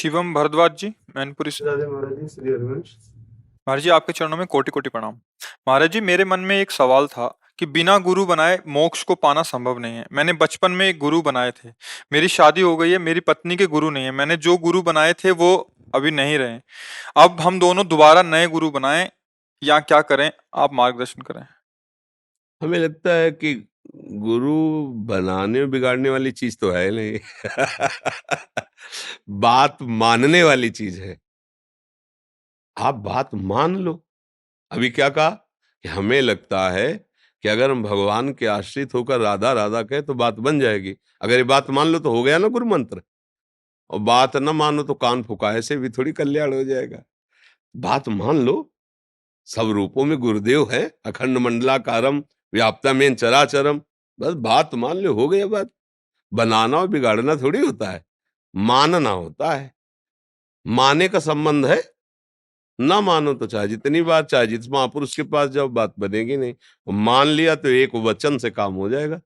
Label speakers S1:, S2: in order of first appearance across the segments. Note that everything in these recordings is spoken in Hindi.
S1: शिवम भारद्वाज जी, मैनपुरी से।
S2: राधे महाराज जी, श्री हरिवंश।
S1: महाराज जी, आपके चरणों में कोटि कोटि प्रणाम। महाराज जी, मेरे मन में एक सवाल था कि बिना गुरु बनाए मोक्ष को पाना संभव नहीं है। मैंने बचपन में एक गुरु बनाए थे। मेरी शादी हो गई है, मेरी पत्नी के गुरु नहीं है। मैंने जो गुरु बनाए थे वो अभी नहीं रहे। अब हम दोनों दोबारा नए गुरु बनाएं या क्या करें? आप मार्गदर्शन करें।
S2: हमें लगता है कि गुरु बनाने और बिगाड़ने वाली चीज तो है नहीं। बात मानने वाली चीज है। आप बात मान लो। अभी क्या कहा कि हमें लगता है कि अगर हम भगवान के आश्रित होकर राधा राधा कहें तो बात बन जाएगी। अगर ये बात मान लो तो हो गया ना गुरु मंत्र। और बात न मानो तो कान फुका, ऐसे भी थोड़ी कल्याण हो जाएगा। बात मान लो। सब रूपों में गुरुदेव है, अखंड मंडलाकारम व्याप्तमेन चराचरम। बस बात मान लो, हो गया बात। बनाना और बिगाड़ना थोड़ी होता है, मानना होता है। माने का संबंध है, ना मानो तो चाहे जितनी बार, चाहे जिस महापुरुष के पास जाओ, बात बनेगी नहीं। और मान लिया तो एक वचन से काम हो जाएगा।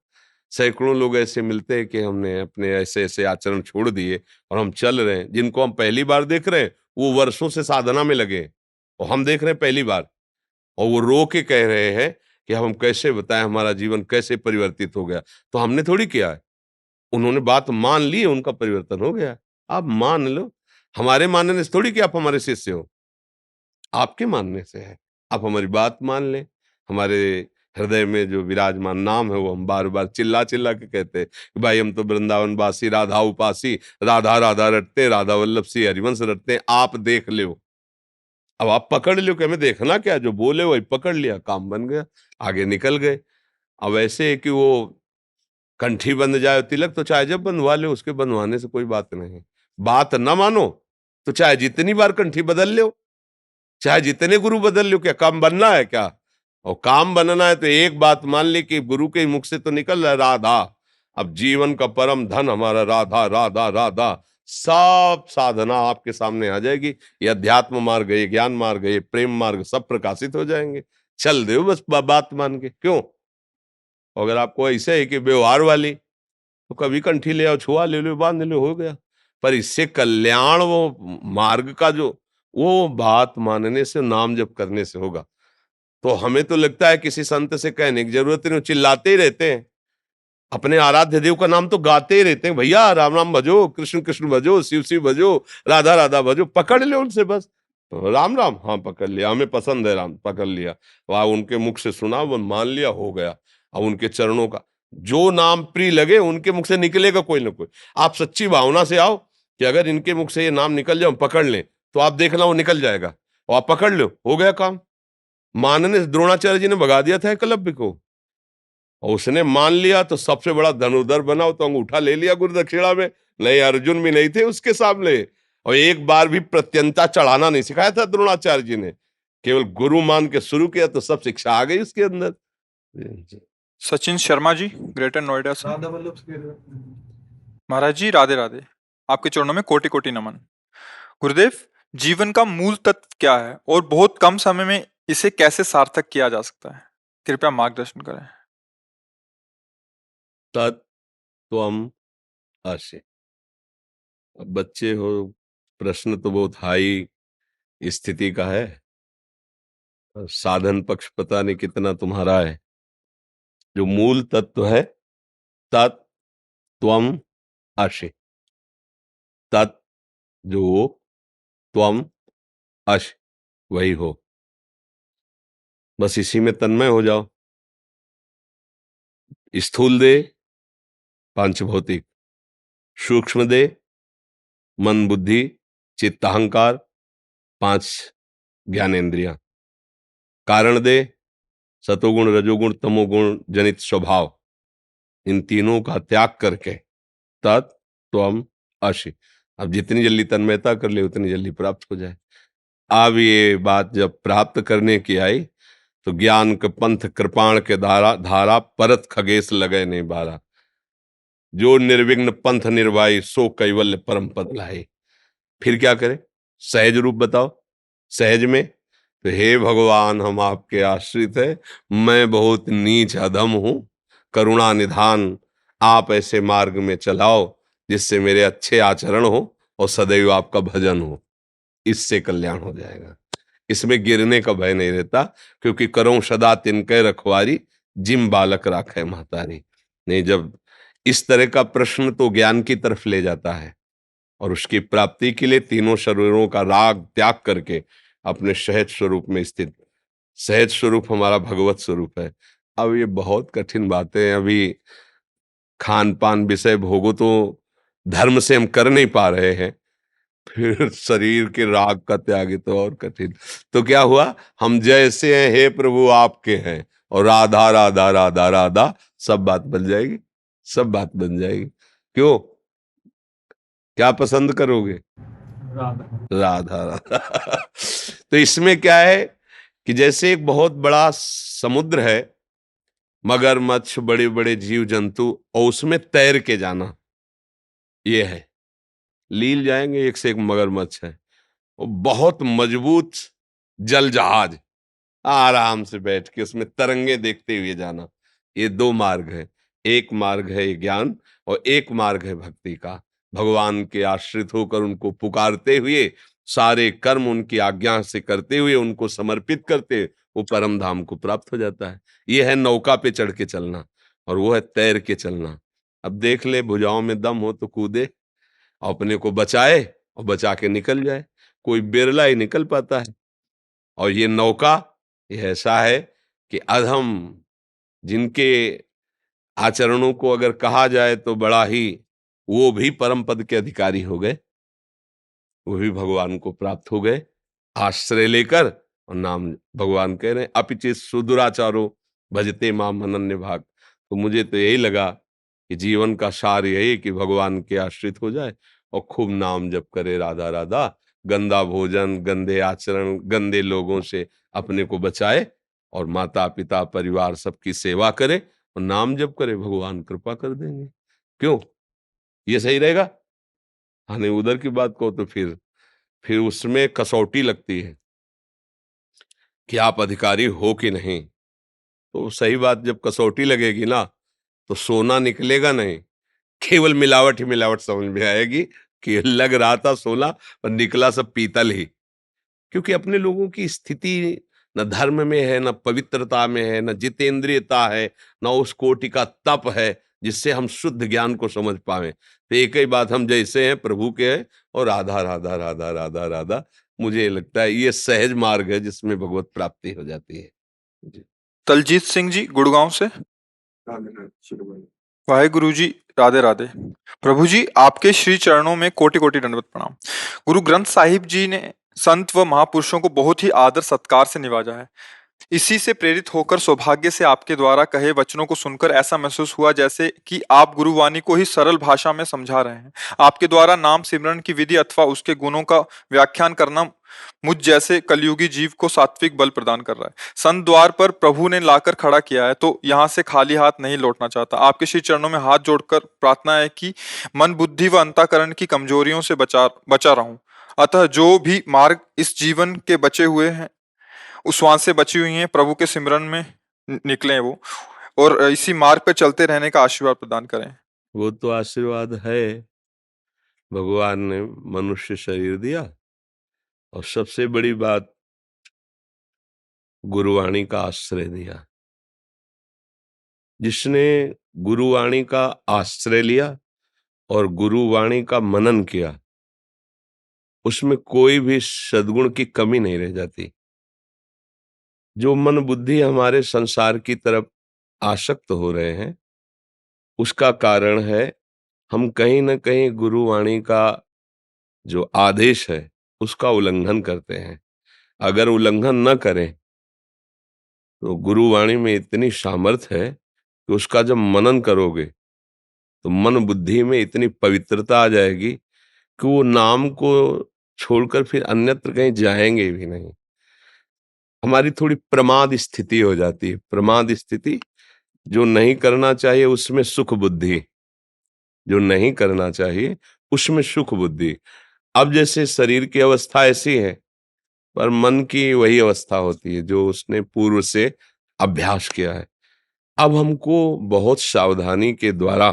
S2: सैकड़ों लोग ऐसे मिलते हैं कि हमने अपने ऐसे ऐसे आचरण छोड़ दिए और हम चल रहे हैं। जिनको हम पहली बार देख रहे हैं वो वर्षों से साधना में लगे हैं, और हम देख रहे हैं पहली बार। और वो रो के कह रहे हैं कि हम कैसे बताएं हमारा जीवन कैसे परिवर्तित हो गया। तो हमने थोड़ी किया है, उन्होंने बात मान ली है, उनका परिवर्तन हो गया। आप मान लो। हमारे मानने से थोड़ी कि आप हमारे शिष्य हो, आपके मानने से है। आप हमारी बात मान लें। हमारे हृदय में जो विराजमान नाम है वो हम बार बार चिल्ला चिल्ला के कहते हैं कि भाई हम तो वृंदावन वासी, राधा उपासी, राधा राधा रटते, राधा वल्लभ सी हरिवंश रटते हैं, आप देख लो। अब आप पकड़ लो कि हमें देखना क्या, जो बोले वही पकड़ लिया, काम बन गया, आगे निकल गए। अब ऐसे है कि वो कंठी बंध जाए तिलक तो चाहे जब बंधवा ले, उसके बंधवाने से कोई बात नहीं। बात न मानो तो चाहे जितनी बार कंठी बदल लो, चाहे जितने गुरु बदल लो, क्या काम बनना है क्या? और काम बनना है तो एक बात मान ली कि गुरु के मुख से तो निकल रहा है राधा। अब जीवन का परम धन हमारा राधा राधा राधा। सब साधना आपके सामने आ जाएगी। ये अध्यात्म मार्ग, ये ज्ञान मार्ग, ये प्रेम मार्ग, सब प्रकाशित हो जाएंगे। चल दो बस बात मान के। क्यों? अगर आपको ऐसे है कि व्यवहार वाली, तो कभी कंठी ले आओ, छुआ ले लो, बांध लो, हो गया। पर इससे कल्याण वो मार्ग का जो, वो बात मानने से, नाम जप करने से होगा। तो हमें तो लगता है किसी संत से कहने की जरूरत नहीं, चिल्लाते ही रहते हैं। अपने आराध्य देव का नाम तो गाते ही रहते हैं, भैया राम राम भजो, कृष्ण कृष्ण भजो, शिव शिव भजो, राधा राधा भजो। पकड़ ले उनसे बस। राम राम, हाँ पकड़ लिया, हमें पसंद है राम, पकड़ लिया। वह उनके मुख से सुना, वो मान लिया, हो गया। अब उनके चरणों का जो नाम प्रिय लगे उनके मुख से निकलेगा कोई ना कोई। आप सच्ची भावना से आओ कि अगर इनके मुख से ये नाम निकल जाए, पकड़ लें, तो आप देखना वो निकल जाएगा। और आप पकड़ लो, हो गया काम। मानने से द्रोणाचार्य जी ने भगा दिया था एकलव्य को, और उसने मान लिया तो सबसे बड़ा धनुर्धर बना। तो अंगूठा ले लिया गुरु दक्षिणा में। नहीं, अर्जुन भी नहीं थे उसके सामने। और एक बार भी प्रत्यंता चढ़ाना नहीं सिखाया था द्रोणाचार्य जी ने, केवल गुरु मान के शुरू किया तो सब शिक्षा आ गई उसके अंदर।
S1: सचिन शर्मा जी, ग्रेटर नोएडा से।
S2: राधा वल्लभ से।
S1: महाराज जी, राधे राधे। आपके चरणों में कोटि कोटि नमन। गुरुदेव, जीवन का मूल तत्व क्या है और बहुत कम समय में इसे कैसे सार्थक किया जा सकता है? कृपया मार्गदर्शन करें।
S2: तत्त्वम अस्य। अब बच्चे हो, प्रश्न तो बहुत हाई स्थिति का है। साधन पक्ष पता नहीं कितना तुम्हारा है। जो मूल तत्व है, तत्त्वम अस्य। तत् जो, त्वम अश, वही हो। बस इसी में तन्मय हो जाओ। स्थूल दे पांच भौतिक, सूक्ष्म दे मन बुद्धि चित्त अहंकार पांच ज्ञानेंद्रियां, कारण दे सतोगुण रजोगुण तमोगुण जनित स्वभाव, इन तीनों का त्याग करके तत्त्वम अशि। अब जितनी जल्दी तन्मयता कर ले उतनी जल्दी प्राप्त हो जाए। अब ये बात जब प्राप्त करने की आई तो ज्ञान के पंथ कृपाण के धारा धारा परत खगेश लगे नहीं बारा। जो निर्विघ्न पंथ निर्वाही सो कैवल्य परम पद लाए। फिर क्या करें? सहज रूप बताओ। सहज में तो हे भगवान, हम आपके आश्रित है, मैं बहुत नीच अधम हूं, करुणा निधान। आप ऐसे मार्ग में चलाओ जिससे मेरे अच्छे आचरण हो और सदैव आपका भजन हो, इससे कल्याण हो जाएगा। इसमें गिरने का भय नहीं रहता, क्योंकि करो सदा तिनके रखवारी, जिम बालक राखे महतारी। नहीं, जब इस तरह का प्रश्न तो ज्ञान की तरफ ले जाता है, और उसकी प्राप्ति के लिए तीनों शरीरों का राग त्याग करके अपने सहज स्वरूप में स्थित, सहज स्वरूप हमारा भगवत स्वरूप है। अब ये बहुत कठिन बातें हैं, अभी खान पान विषय भोगो तो धर्म से हम कर नहीं पा रहे हैं, फिर शरीर के राग का त्याग तो और कठिन। तो क्या हुआ, हम जैसे हैं हे प्रभु आपके हैं, और राधा राधा राधा राधा, सब बात बन जाएगी, सब बात बन जाएगी। क्यों, क्या पसंद करोगे?
S1: राधा।
S2: राधा राधा। तो इसमें क्या है कि जैसे एक बहुत बड़ा समुद्र है, मगरमच्छ, बड़े बड़े जीव जंतु, और उसमें तैर के जाना, ये है। लील जाएंगे, एक से एक मगरमच्छ है, वो बहुत मजबूत जल जहाज, आराम से बैठ के उसमें तरंगे देखते हुए जाना। ये दो मार्ग है, एक मार्ग है ज्ञान, और एक मार्ग है भक्ति का। भगवान के आश्रित होकर उनको पुकारते हुए, सारे कर्म उनकी आज्ञा से करते हुए, उनको समर्पित करते, वो परम धाम को प्राप्त हो जाता है। ये है नौका पे चढ़ के चलना, और वो है तैर के चलना। अब देख ले, भुजाओं में दम हो तो कूदे, अपने को बचाए और बचा के निकल जाए। कोई बिरला ही निकल पाता है। और ये नौका, ये ऐसा है कि अधम, जिनके आचरणों को अगर कहा जाए तो बड़ा ही, वो भी परम पद के अधिकारी हो गए, वो भी भगवान को प्राप्त हो गए आश्रय लेकर। और नाम भगवान कह रहे हैं, अपिचित सुदुराचारो भजते माम अनन्य भाग। तो मुझे तो यही लगा कि जीवन का सार यही कि भगवान के आश्रित हो जाए और खूब नाम जप करे, राधा राधा, गंदा भोजन, गंदे आचरण, गंदे लोगों से अपने को बचाए, और माता पिता परिवार सबकी सेवा करे और नाम जप करे, भगवान कृपा कर देंगे। क्यों, ये सही रहेगा? हाँ, नहीं, उधर की बात को तो फिर उसमें कसौटी लगती है कि आप अधिकारी हो कि नहीं। तो सही बात, जब कसौटी लगेगी ना, तो सोना निकलेगा नहीं, केवल मिलावट ही मिलावट समझ में आएगी कि लग रहा था सोना पर निकला सब पीतल ही। क्योंकि अपने लोगों की स्थिति न धर्म में है, न पवित्रता में है, न जितेंद्रियता है, न उस कोटि का तप है जिससे हम शुद्ध ज्ञान को समझ पाए। तो एक ही बात, हम जैसे हैं प्रभु के हैं, और राधा राधा राधा राधा राधा। मुझे लगता है ये सहज मार्ग है जिसमें भगवत प्राप्ति हो जाती है जी।
S1: दलजीत सिंह जी गुड़गांव से। वाहेगुरु जी, राधे राधे। प्रभु जी, आपके श्री चरणों में कोटि कोटि दंडवत प्रणाम। गुरु ग्रंथ साहिब जी ने संत व महापुरुषों को बहुत ही आदर सत्कार से निवाजा है। इसी से प्रेरित होकर सौभाग्य से आपके द्वारा कहे वचनों को सुनकर ऐसा महसूस हुआ जैसे कि आप गुरुवाणी को ही सरल भाषा में समझा रहे हैं। आपके द्वारा नाम सिमरन की विधि अथवा उसके गुणों का व्याख्यान करना मुझ जैसे कलयुगी जीव को सात्विक बल प्रदान कर रहा है। संत द्वार पर प्रभु ने लाकर खड़ा किया है, तो यहाँ से खाली हाथ नहीं लौटना चाहता। आपके श्री चरणों में हाथ जोड़कर प्रार्थना है कि मन, बुद्धि व अंतःकरण की कमजोरियों से बचा रहूं। अतः जो भी मार्ग इस जीवन के बचे हुए हैं, उस वांछा से बची हुई हैं, प्रभु के सिमरन में निकले वो, और इसी मार्ग पर चलते रहने का आशीर्वाद प्रदान करें।
S2: वो तो आशीर्वाद है, भगवान ने मनुष्य शरीर दिया, और सबसे बड़ी बात, गुरुवाणी का आश्रय दिया। जिसने गुरुवाणी का आश्रय लिया और गुरुवाणी का मनन किया, उसमें कोई भी सद्गुण की कमी नहीं रह जाती। जो मन बुद्धि हमारे संसार की तरफ आसक्त हो रहे हैं, उसका कारण है हम कहीं न कहीं गुरुवाणी का जो आदेश है उसका उल्लंघन करते हैं। अगर उल्लंघन न करें तो गुरुवाणी में इतनी सामर्थ्य है कि उसका जब मनन करोगे तो मन बुद्धि में इतनी पवित्रता आ जाएगी कि वो नाम को छोड़कर फिर अन्यत्र कहीं जाएंगे भी नहीं। हमारी थोड़ी प्रमाद स्थिति हो जाती है। प्रमाद स्थिति, जो नहीं करना चाहिए उसमें सुख बुद्धि, जो नहीं करना चाहिए उसमें सुख बुद्धि। अब जैसे शरीर की अवस्था ऐसी है, पर मन की वही अवस्था होती है जो उसने पूर्व से अभ्यास किया है। अब हमको बहुत सावधानी के द्वारा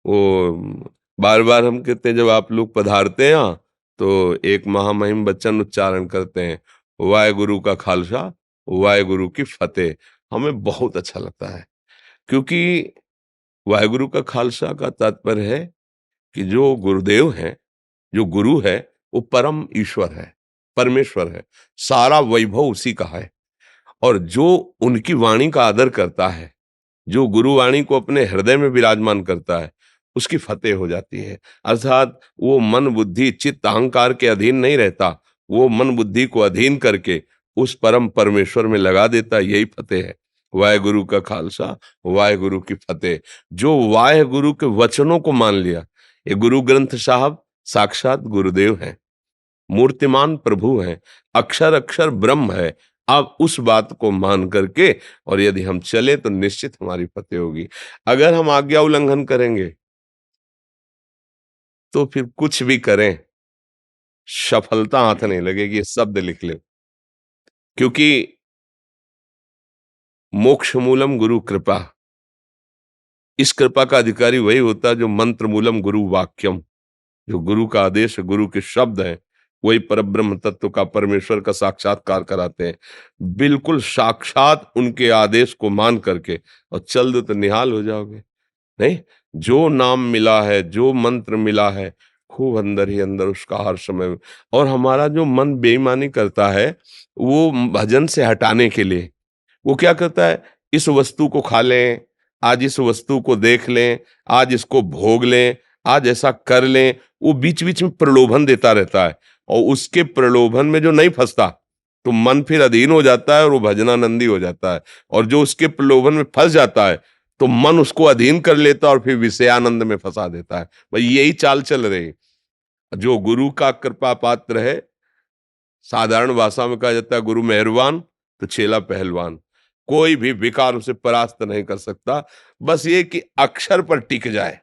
S2: वो बार बार हम कहते हैं, जब आप लोग पधारते हैं यहाँ तो एक महामहिम वचन उच्चारण करते हैं, वाहेगुरु का खालसा, वाहेगुरु की फतेह। हमें बहुत अच्छा लगता है, क्योंकि वाहेगुरु का खालसा का तात्पर्य है कि जो गुरुदेव हैं, जो गुरु है, वो परम ईश्वर है, परमेश्वर है, सारा वैभव उसी का है। और जो उनकी वाणी का आदर करता है, जो गुरुवाणी को अपने हृदय में विराजमान करता है, उसकी फतेह हो जाती है। अर्थात वो मन बुद्धि चित्त अहंकार के अधीन नहीं रहता, वो मन बुद्धि को अधीन करके उस परम परमेश्वर में लगा देता है। यही फतेह है। वाहेगुरु का खालसा, वाहेगुरु की फतेह। जो वाहेगुरु के वचनों को मान लिया, ये गुरु ग्रंथ साहब साक्षात गुरुदेव हैं, मूर्तिमान प्रभु हैं, अक्षर अक्षर ब्रह्म है। आप उस बात को मान करके और यदि हम चले तो निश्चित हमारी फतेह होगी। अगर हम आज्ञा उल्लंघन करेंगे तो फिर कुछ भी करें, सफलता हाथ नहीं लगेगी। ये शब्द लिख ले, क्योंकि मोक्ष मूलम गुरु कृपा, इस कृपा का अधिकारी वही होता है जो मंत्र मूलम गुरु वाक्यम, जो गुरु का आदेश, गुरु के शब्द हैं, वही परब्रह्म तत्व का, परमेश्वर का साक्षात्कार कराते हैं। बिल्कुल साक्षात उनके आदेश को मान करके और चल दो तो निहाल हो जाओगे। नहीं, जो नाम मिला है, जो मंत्र मिला है, खूब अंदर ही अंदर उसका हर समय। और हमारा जो मन बेईमानी करता है, वो भजन से हटाने के लिए वो क्या करता है, इस वस्तु को खा लें, आज इस वस्तु को देख लें, आज इसको भोग लें, आज ऐसा कर लें। वो बीच बीच में प्रलोभन देता रहता है, और उसके प्रलोभन में जो नहीं फंसता तो मन फिर अधीन हो जाता है और वो भजनानंदी हो जाता है। और जो उसके प्रलोभन में फंस जाता है तो मन उसको अधीन कर लेता है और फिर विषयानंद में फंसा देता है। भाई यही चाल चल रही। जो गुरु का कृपा पात्र है, साधारण भाषा में कहा जाता है गुरु मेहरबान तो चेला पहलवान। कोई भी विकार उसे परास्त नहीं कर सकता। बस ये कि अक्षर पर टिक जाए,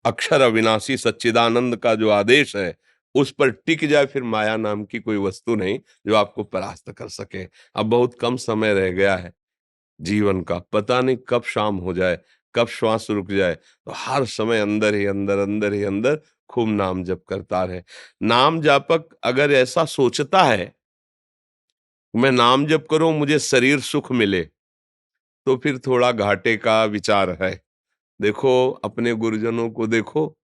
S2: अक्षर अविनाशी सच्चिदानंद का जो आदेश है उस पर टिक जाए, फिर माया नाम की कोई वस्तु नहीं जो आपको परास्त कर सके। अब बहुत कम समय रह गया है जीवन का, पता नहीं कब शाम हो जाए, कब श्वास रुक जाए। तो हर समय अंदर ही अंदर, अंदर ही अंदर खूब नाम जप करता रहे। नाम जापक अगर ऐसा सोचता है मैं नाम जप करूं मुझे शरीर सुख मिले, तो फिर थोड़ा घाटे का विचार है। देखो अपने गुरुजनों को देखो,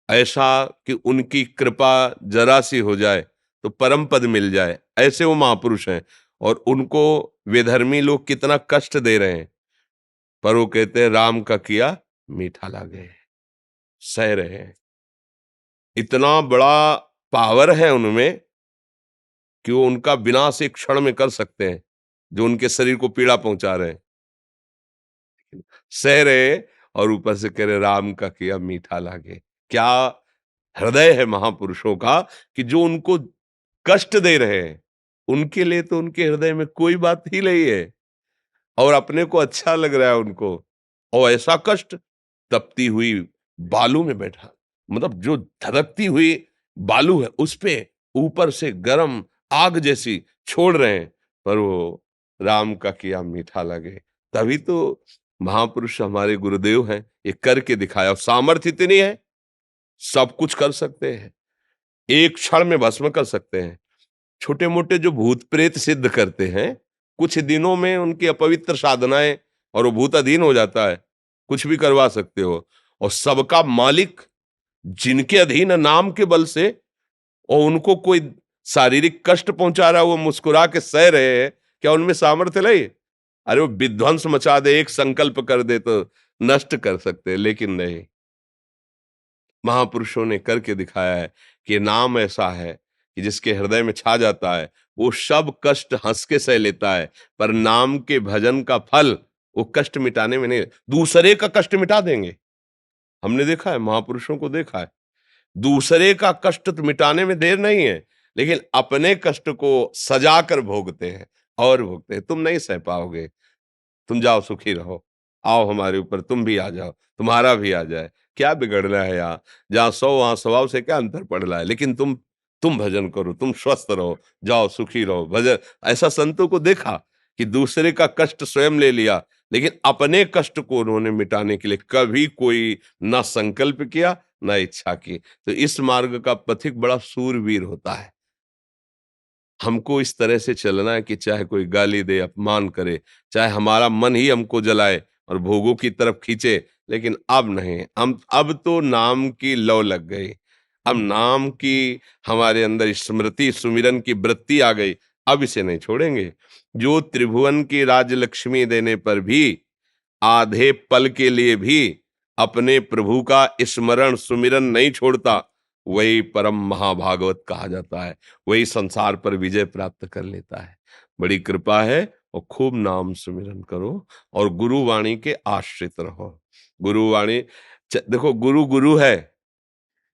S2: ऐसा कि उनकी कृपा जरा सी हो जाए तो परम पद मिल जाए, ऐसे वो महापुरुष हैं। और उनको विधर्मी लोग कितना कष्ट दे रहे हैं, पर वो कहते हैं राम का किया मीठा लागे, सह रहे हैं। इतना बड़ा पावर है उनमें कि वो उनका विनाश एक क्षण में कर सकते हैं, जो उनके शरीर को पीड़ा पहुंचा रहे हैं, सह रहे। और ऊपर से कह रहे राम का किया मीठा लागे। क्या हृदय है महापुरुषों का कि जो उनको कष्ट दे रहे हैं, उनके लिए तो उनके हृदय में कोई बात ही नहीं है, और अपने को अच्छा लग रहा है उनको। और ऐसा कष्ट, तपती हुई बालू में बैठा, मतलब जो धधकती हुई बालू है उस पे ऊपर से गरम आग जैसी छोड़ रहे हैं, पर वो राम का किया मीठा लगे। तभी तो महापुरुष हमारे गुरुदेव हैं, ये करके दिखाया। और सामर्थ्य इतनी है, सब कुछ कर सकते हैं, एक क्षण में भस्म कर सकते हैं। छोटे मोटे जो भूत प्रेत सिद्ध करते हैं, कुछ दिनों में उनकी अपवित्र साधनाएं और वो भूत अधीन हो जाता है, कुछ भी करवा सकते हो। और सबका मालिक जिनके अधीन है नाम के बल से, और उनको कोई शारीरिक कष्ट पहुंचा रहा है वो मुस्कुरा के सह रहे हैं, क्या उनमें सामर्थ्य नहीं? अरे वो विध्वंस मचा दे, एक संकल्प कर दे तो नष्ट कर सकते हैं, लेकिन नहीं, महापुरुषों ने करके दिखाया है कि नाम ऐसा है कि जिसके हृदय में छा जाता है वो सब कष्ट हंस के सह लेता है। पर नाम के भजन का फल वो कष्ट मिटाने में नहीं, दूसरे का कष्ट मिटा देंगे। हमने देखा है, महापुरुषों को देखा है, दूसरे का कष्ट तो मिटाने में देर नहीं है, लेकिन अपने कष्ट को सजा कर भोगते हैं और भोगते हैं। तुम नहीं सह पाओगे, तुम जाओ सुखी रहो, आओ हमारे ऊपर तुम भी आ जाओ, तुम्हारा भी आ जाए, क्या बिगड़ना है यार? जहाँ 100 वहाँ स्वभाव से क्या अंतर पड़ रहा है? लेकिन तुम भजन करो, तुम स्वस्थ रहो, जाओ सुखी रहो, भजन। ऐसा संतों को देखा कि दूसरे का कष्ट स्वयं ले लिया, लेकिन अपने कष्ट को उन्होंने मिटाने के लिए कभी कोई ना संकल्प किया ना इच्छा की। तो इस मार्ग का पथिक बड़ा सूरवीर होता है। हमको इस तरह से चलना है कि चाहे कोई गाली दे, अपमान करे, चाहे हमारा मन ही हमको जलाए और भोगों की तरफ खींचे, लेकिन अब नहीं। हम अब तो नाम की लौ लग गई। अब नाम की हमारे अंदर स्मृति सुमिरन की वृत्ति आ गई। अब इसे नहीं छोड़ेंगे। जो त्रिभुवन की राजलक्ष्मी देने पर भी आधे पल के लिए भी अपने प्रभु का स्मरण सुमिरन नहीं छोड़ता, वही परम महाभागवत कहा जाता है। वही संसार पर विजय प्राप्त कर लेता है। बड़ी कृपा है और खूब नाम सुमिरन करो और गुरु वाणी के आश्रित रहो। गुरु वाणी देखो, गुरु गुरु है।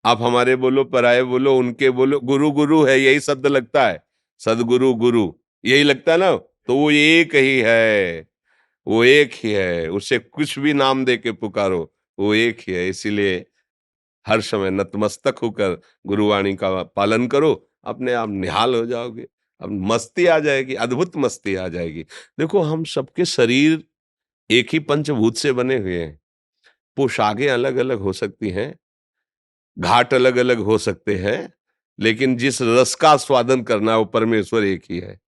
S2: आप हमारे बोलो, पराये बोलो, उनके बोलो, गुरु गुरु है, यही शब्द लगता है। सदगुरु गुरु यही लगता है ना, तो वो एक ही है। वो एक ही है, उसे कुछ भी नाम दे के पुकारो, वो एक ही है। इसीलिए हर समय नतमस्तक होकर गुरुवाणी का पालन करो, अपने आप निहाल हो जाओगे। अब मस्ती आ जाएगी, अद्भुत मस्ती आ जाएगी। देखो, हम सबके शरीर एक ही पंचभूत से बने हुए हैं। पोशाकें अलग अलग हो सकती हैं, घाट अलग अलग हो सकते हैं, लेकिन जिस रस का स्वादन करना है वो परमेश्वर एक ही है।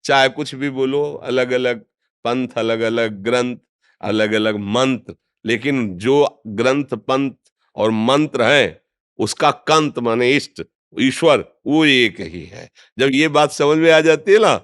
S2: चाहे कुछ भी बोलो, अलग अलग पंथ, अलग अलग ग्रंथ, अलग अलग मंत्र, लेकिन जो ग्रंथ पंथ और मंत्र है, उसका कंत माने इष्ट ईश्वर, वो एक ही है। जब ये बात समझ में आ जाती है ना,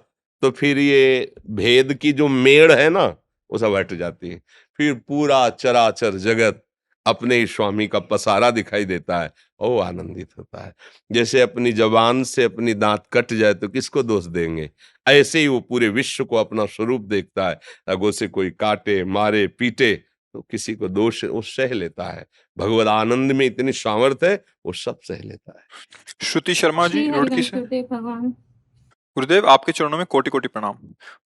S2: तो फिर ये भेद की जो मेड़ है ना, वो सब हट जाती है। फिर पूरा चराचर जगत अपने ही स्वामी का पसारा दिखाई देता है और वो आनंदित होता है। जैसे अपनी जबान से अपनी दांत कट जाए तो किसको दोष देंगे, ऐसे ही वो पूरे विश्व को अपना स्वरूप देखता है। अगर उसे कोई काटे, मारे, पीटे, तो किसी को दोष वो सह लेता है। भगवत आनंद में इतनी सामर्थ्य है, वो सब सह लेता है।
S1: श्रुति शर्मा जी,
S3: श्री
S1: रुड़की
S3: हरिवंश
S1: से।
S3: गुरुदेव भगवान।
S1: गुरुदेव, आपके चरणों में कोटि कोटि प्रणाम।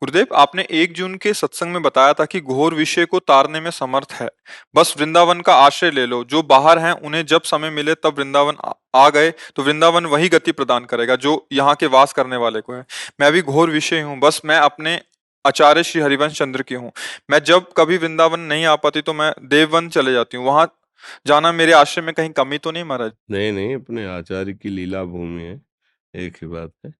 S1: गुरुदेव, आपने 1 जून के सत्संग में बताया था कि घोर विषय को तारने में समर्थ है, बस वृंदावन का आश्रय ले लो। जो बाहर हैं उन्हें जब समय मिले तब वृंदावन आ गए तो वृंदावन वही गति प्रदान करेगा जो यहाँ के वास करने वाले को है। मैं भी घोर विषय हूँ, बस मैं अपने आचार्य श्री हरिवंश चंद्र की हूँ। मैं जब कभी वृंदावन नहीं आ पाती तो मैं देववन चले जाती हूँ। वहां जाना मेरे आश्रय में कहीं कमी तो नहीं महाराज?
S2: नहीं नहीं, अपने आचार्य की लीला भूमि है, एक ही बात है।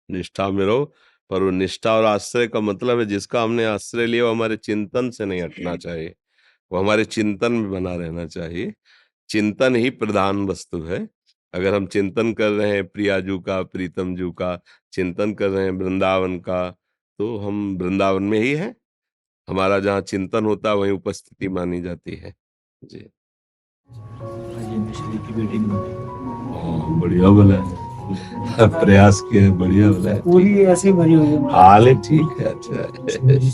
S2: निष्ठा में रहो, पर वो निष्ठा और आश्रय का मतलब है जिसका हमने आश्रय लिया वो हमारे चिंतन से नहीं हटना चाहिए, वो हमारे चिंतन में बना रहना चाहिए। चिंतन ही प्रधान वस्तु है। अगर हम चिंतन कर रहे हैं प्रियाजू का, प्रीतम जू का, चिंतन कर रहे हैं वृंदावन का, तो हम वृंदावन में ही हैं। हमारा जहाँ चिंतन होता है वहीं उपस्थिति मानी जाती है। जी हाँ, बढ़िया बोला है। प्रयास किया है, बढ़िया बोला है।
S4: पूरी ऐसे भरी हुई है।
S2: हाल है, ठीक है, अच्छा है। जी।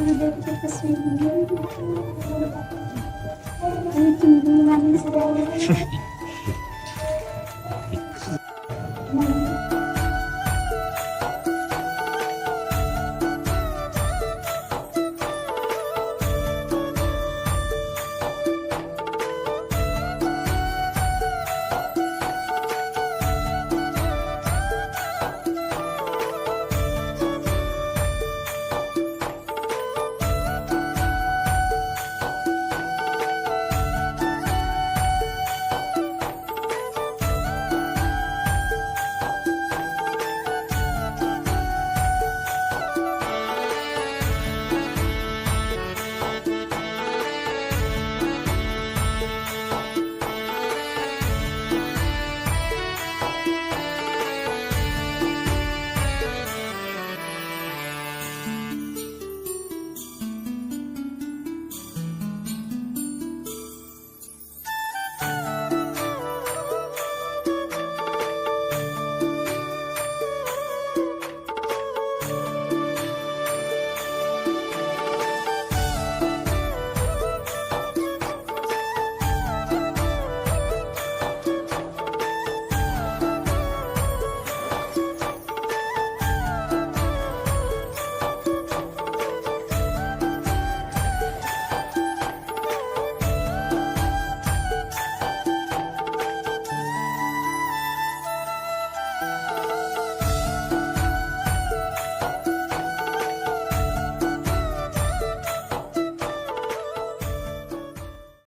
S3: गुरुदेव की तस्वीर होंगी। ये चुनरी वाली सजावट है।